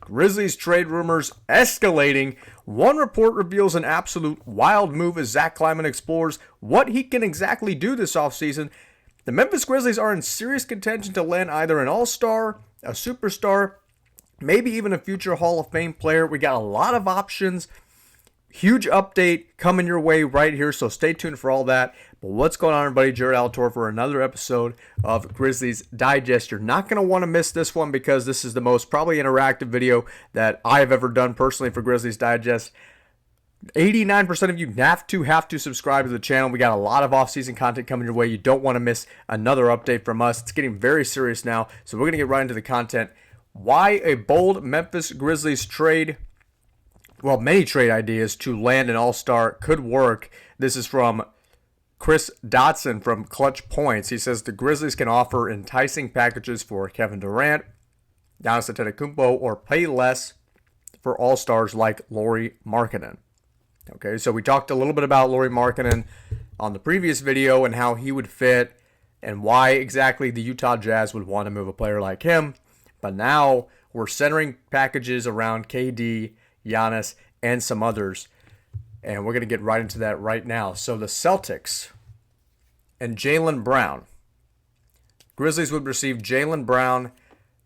Grizzlies trade rumors escalating. One report reveals an absolute wild move as Zach Kleiman explores what he can exactly do this offseason. The Memphis Grizzlies are in serious contention to land either an all-star, a superstar, maybe even a future Hall of Fame player. We got a lot of options. Huge update coming your way right here, so stay tuned for all that. But what's going on, everybody? Jared Alatorre for another episode of Grizzlies Digest. You're not going to want to miss this one because this is the most probably interactive video that I've ever done personally for Grizzlies Digest. 89% of you have to subscribe to the channel. We got a lot of off-season content coming your way. You don't want to miss another update from us. It's getting very serious now, so we're going to get right into the content. Why a bold Memphis Grizzlies trade? Well, many trade ideas to land an all-star could work. This is from Chris Dotson from Clutch Points. He says the Grizzlies can offer enticing packages for Kevin Durant, Giannis Antetokounmpo, or pay less for all-stars like Lauri Markkanen. Okay, so we talked a little bit about Lauri Markkanen on the previous video and how he would fit and why exactly the Utah Jazz would want to move a player like him. But now we're centering packages around KD, Giannis, and some others. And we're going to get right into that right now. So the Celtics and Jaylen Brown. Grizzlies would receive Jaylen Brown.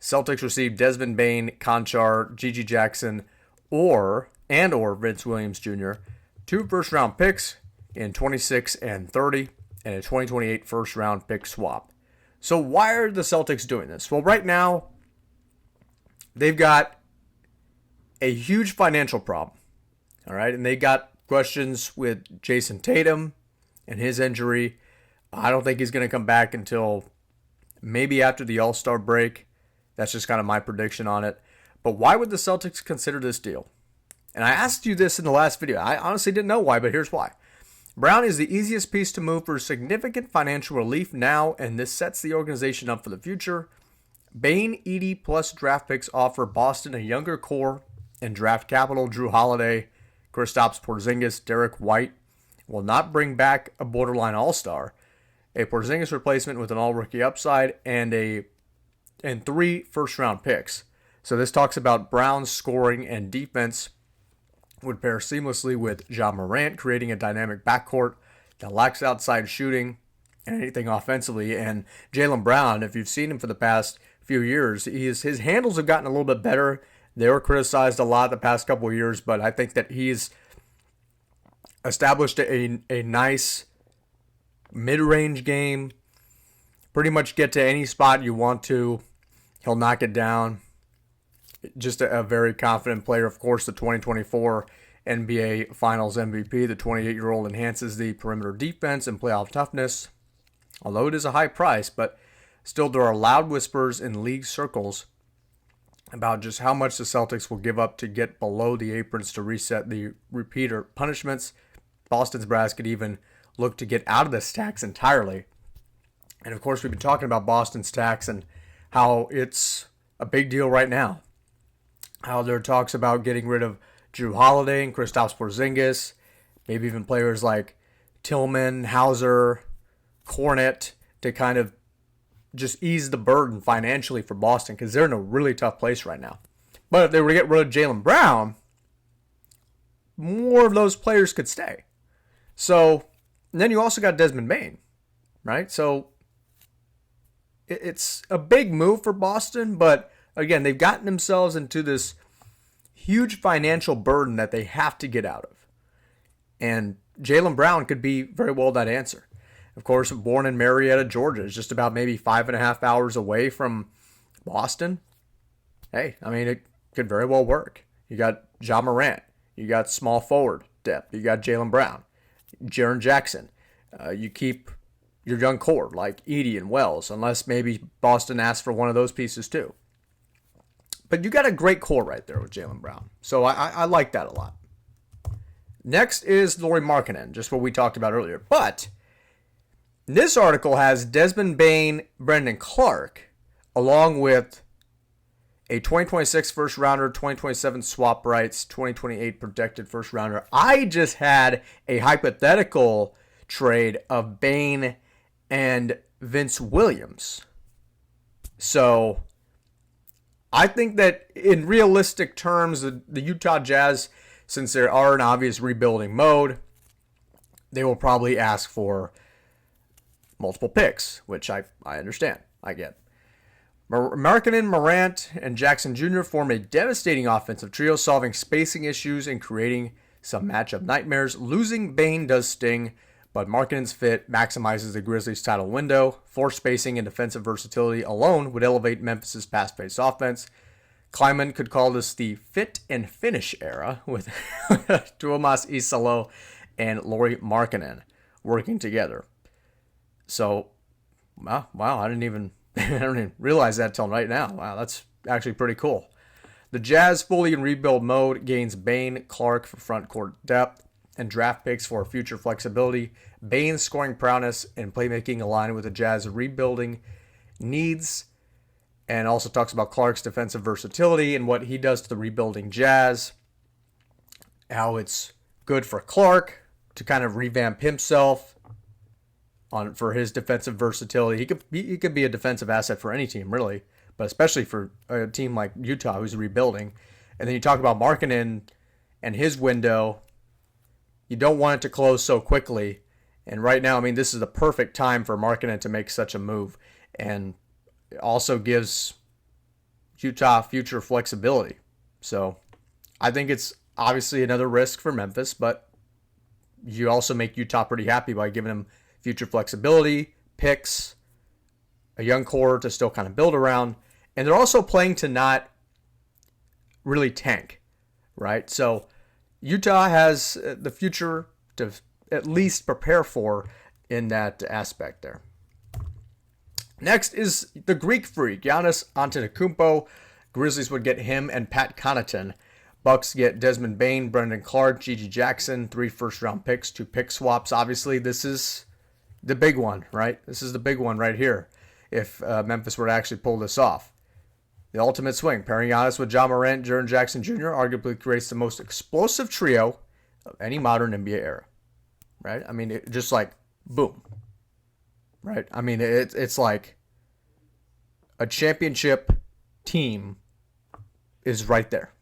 Celtics receive Desmond Bane, Conchar, Gigi Jackson, or Vince Williams Jr. 2 first-round picks in 26 and 30, and a 2028 first-round pick swap. So why are the Celtics doing this? Well, right now, they've got a huge financial problem. All right, and they got questions with Jason Tatum and his injury. I don't think he's going to come back until maybe after the All-Star break. That's just kind of my prediction on it. But why would the Celtics consider this deal? And I asked you this in the last video. I honestly didn't know why, but here's why. Brown is the easiest piece to move for significant financial relief now, and this sets the organization up for the future. Bane, Edey, plus draft picks offer Boston a younger core and draft capital. Jrue Holiday, Kristaps Porzingis, Derek White will not bring back a borderline all-star, a Porzingis replacement with an all-rookie upside, and 3 first-round picks. So this talks about Brown's scoring and defense would pair seamlessly with Ja Morant, creating a dynamic backcourt that lacks outside shooting and anything offensively. And Jaylen Brown, if you've seen him for the past few years, his handles have gotten a little bit better. They were criticized a lot the past couple of years, but I think that he's established a nice mid-range game. Pretty much get to any spot you want to. He'll knock it down. Just a very confident player. Of course, the 2024 NBA Finals MVP, the 28-year-old enhances the perimeter defense and playoff toughness. Although it is a high price, but still there are loud whispers in league circles about just how much the Celtics will give up to get below the aprons to reset the repeater punishments. Boston's brass could even look to get out of this tax entirely. And of course, we've been talking about Boston's tax and how it's a big deal right now. How there are talks about getting rid of Jrue Holiday and Kristaps Porzingis, maybe even players like Tillman, Hauser, Cornet to kind of just ease the burden financially for Boston because they're in a really tough place right now. But if they were to get rid of Jaylen Brown, more of those players could stay. So, and then you also got Desmond Bane, right? So, it's a big move for Boston, but again, they've gotten themselves into this huge financial burden that they have to get out of. And Jaylen Brown could be very well that answer. Of course, born in Marietta, Georgia, is just about maybe 5.5 hours away from Boston. Hey, I mean, it could very well work. You got Ja Morant. You got small forward depth. You got Jaylen Brown, Jaren Jackson. You keep your young core like Edey and Wells, unless maybe Boston asks for one of those pieces too. But you got a great core right there with Jaylen Brown. So I like that a lot. Next is Lauri Markkanen, just what we talked about earlier. But this article has Desmond Bane, Brandon Clark, along with a 2026 first rounder, 2027 swap rights, 2028 protected first rounder. I just had a hypothetical trade of Bane and Vince Williams. So I think that in realistic terms, the Utah Jazz, since they are in obvious rebuilding mode, they will probably ask for multiple picks, which I understand. I get. Markkanen, Morant, and Jackson Jr. form a devastating offensive trio, solving spacing issues and creating some matchup nightmares. Losing Bane does sting, but Markkanen's fit maximizes the Grizzlies' title window. Floor spacing and defensive versatility alone would elevate Memphis' fast-paced offense. Kleiman could call this the fit and finish era, with Tuomas, Iisalo, and Lauri Markkanen working together. So, wow, I didn't even realize that until right now. Wow, that's actually pretty cool. The Jazz, fully in rebuild mode, gains Bane, Clark for front court depth, and draft picks for future flexibility. Bane's scoring prowess and playmaking align with the Jazz rebuilding needs, and also talks about Clark's defensive versatility and what he does to the rebuilding Jazz. How it's good for Clark to kind of revamp himself for his defensive versatility. He could be a defensive asset for any team, really, but especially for a team like Utah who's rebuilding. And then you talk about Markkanen and his window. You don't want it to close so quickly. And right now, I mean, this is the perfect time for Markkanen to make such a move. And it also gives Utah future flexibility. So I think it's obviously another risk for Memphis, but you also make Utah pretty happy by giving them future flexibility, picks, a young core to still kind of build around. And they're also playing to not really tank, right? So Utah has the future to at least prepare for in that aspect there. Next is the Greek freak, Giannis Antetokounmpo. Grizzlies would get him and Pat Connaughton. Bucks get Desmond Bane, Brendan Clark, Gigi Jackson, 3 first-round picks, 2 pick swaps. Obviously, this is the big one, right? This is the big one right here if Memphis were to actually pull this off. The ultimate swing, pairing Giannis with Ja Morant, Jaren Jackson Jr. arguably creates the most explosive trio of any modern NBA era, right? I mean, it just like, boom, right? I mean, it's like a championship team is right there.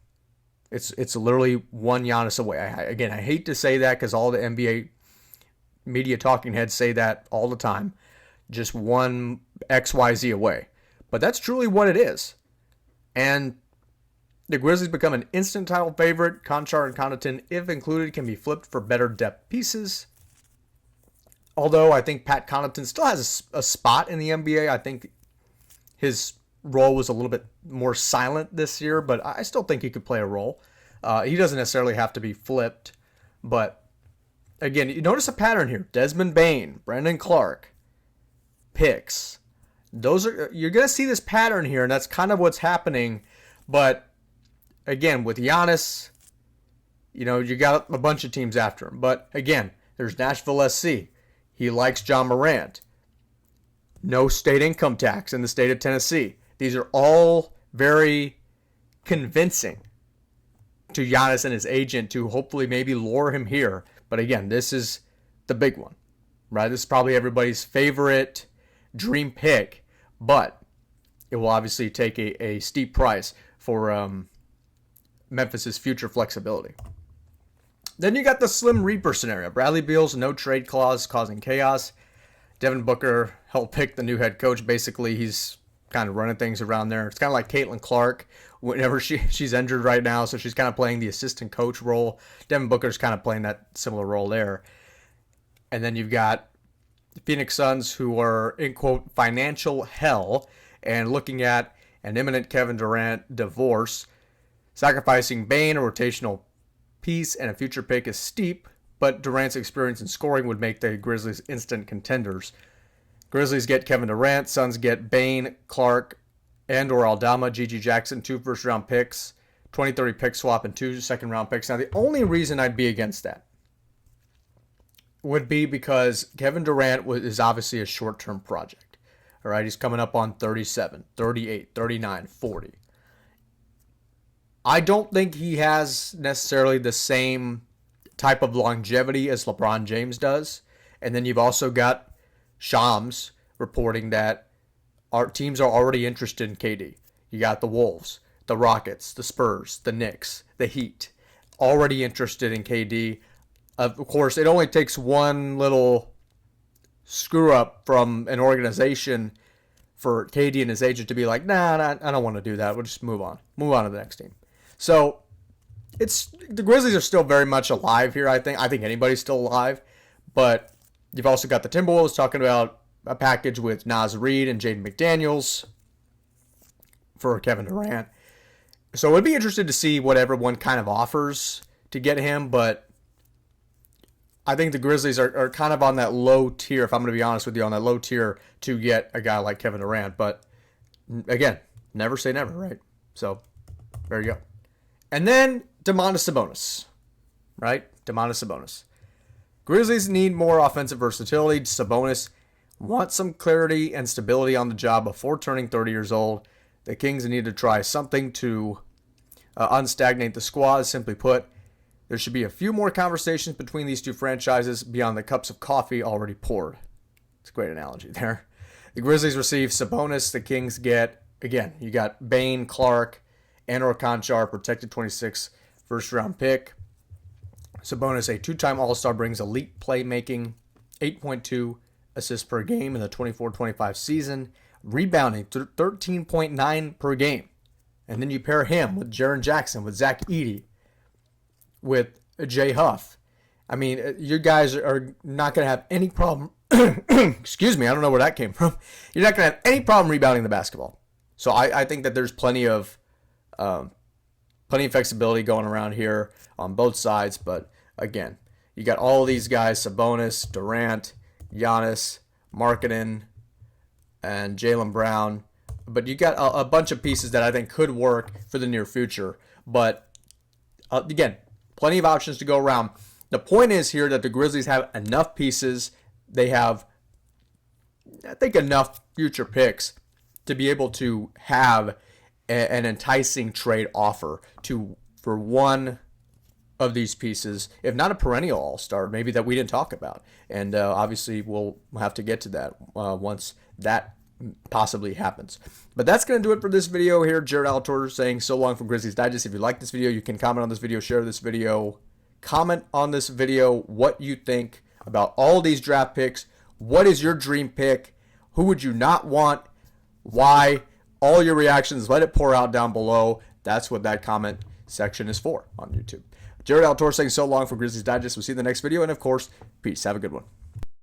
It's literally one Giannis away. I hate to say that because all the NBA media talking heads say that all the time. Just one XYZ away. But that's truly what it is. And the Grizzlies become an instant title favorite. Conchar and Connaughton, if included, can be flipped for better depth pieces. Although I think Pat Connaughton still has a spot in the NBA. I think his role was a little bit more silent this year, but I still think he could play a role. He doesn't necessarily have to be flipped. But again, you notice a pattern here. Desmond Bane, Brendan Clark, picks. You're going to see this pattern here, and that's kind of what's happening. But again, with Giannis, you got a bunch of teams after him. But again, there's Nashville SC. He likes Ja Morant. No state income tax in the state of Tennessee. These are all very convincing to Giannis and his agent to hopefully maybe lure him here. But again, this is the big one, right? This is probably everybody's favorite dream pick, but it will obviously take a steep price for Memphis' future flexibility. Then you got the Slim Reaper scenario. Bradley Beal's no trade clause causing chaos. Devin Booker helped pick the new head coach. Basically, he's kind of running things around there. It's kind of like Caitlin Clark whenever she's injured right now, so she's kind of playing the assistant coach role. Devin Booker's kind of playing that similar role there. And then you've got the Phoenix Suns, who are in, quote, financial hell and looking at an imminent Kevin Durant divorce. Sacrificing Bane, a rotational piece, and a future pick is steep, but Durant's experience in scoring would make the Grizzlies instant contenders. Grizzlies get Kevin Durant, Suns get Bane, Clark, and/or Aldama, Gigi Jackson, 2 first-round picks, 2030 pick swap, and 2 second-round picks. Now, the only reason I'd be against that would be because Kevin Durant is obviously a short-term project. All right, he's coming up on 37, 38, 39, 40. I don't think he has necessarily the same type of longevity as LeBron James does. And then you've also got Shams reporting that our teams are already interested in KD. You got the Wolves. the Rockets, the Spurs, the Knicks, the Heat, already interested in KD. Of course, it only takes one little screw up from an organization for KD and his agent to be like, nah, I don't want to do that. We'll just move on. Move on to the next team. So the Grizzlies are still very much alive here, I think. I think anybody's still alive. But you've also got the Timberwolves talking about a package with Naz Reid and Jaden McDaniels for Kevin Durant. So it'd be interesting to see what everyone kind of offers to get him, but I think the Grizzlies are kind of on that low tier, if I'm going to be honest with you, on that low tier to get a guy like Kevin Durant. But again, never say never, right? So there you go. And then Domantas Sabonis, right? Domantas Sabonis. Grizzlies need more offensive versatility. Sabonis wants some clarity and stability on the job before turning 30 years old. The Kings need to try something to unstagnate the squad. Simply put, there should be a few more conversations between these two franchises beyond the cups of coffee already poured. It's a great analogy there. The Grizzlies receive Sabonis. The Kings get, again, you got Bane, Clark, and Conchar, protected 26 first-round pick. Sabonis, a two-time All-Star, brings elite playmaking, 8.2 assists per game in the 24-25 season, rebounding 13.9 per game. And then you pair him with Jaren Jackson, with Zach Edey, with Jay Huff. I mean, you guys are not going to have any problem. Excuse me, I don't know where that came from. You're not going to have any problem rebounding the basketball. So I think that there's plenty of flexibility going around here on both sides. But again, you got all these guys: Sabonis, Durant, Giannis, Markkanen, and Jaylen Brown. But you got a bunch of pieces that I think could work for the near future. But again, plenty of options to go around. The point is here that the Grizzlies have enough pieces. They have, I think, enough future picks to be able to have an enticing trade offer for one of these pieces, if not a perennial all-star, maybe that we didn't talk about. And obviously we'll have to get to that once that possibly happens. But that's going to do it for this video here. Jared Alatorre saying so long from Grizzlies Digest. If you like this video, you can comment on this video, share this video, comment on this video what you think about all these draft picks. What is your dream pick? Who would you not want? Why? All your reactions, let it pour out down below. That's what that comment section is for on YouTube. Jared Alatorre saying so long from Grizzlies Digest. We'll see you in the next video. And of course, peace. Have a good one.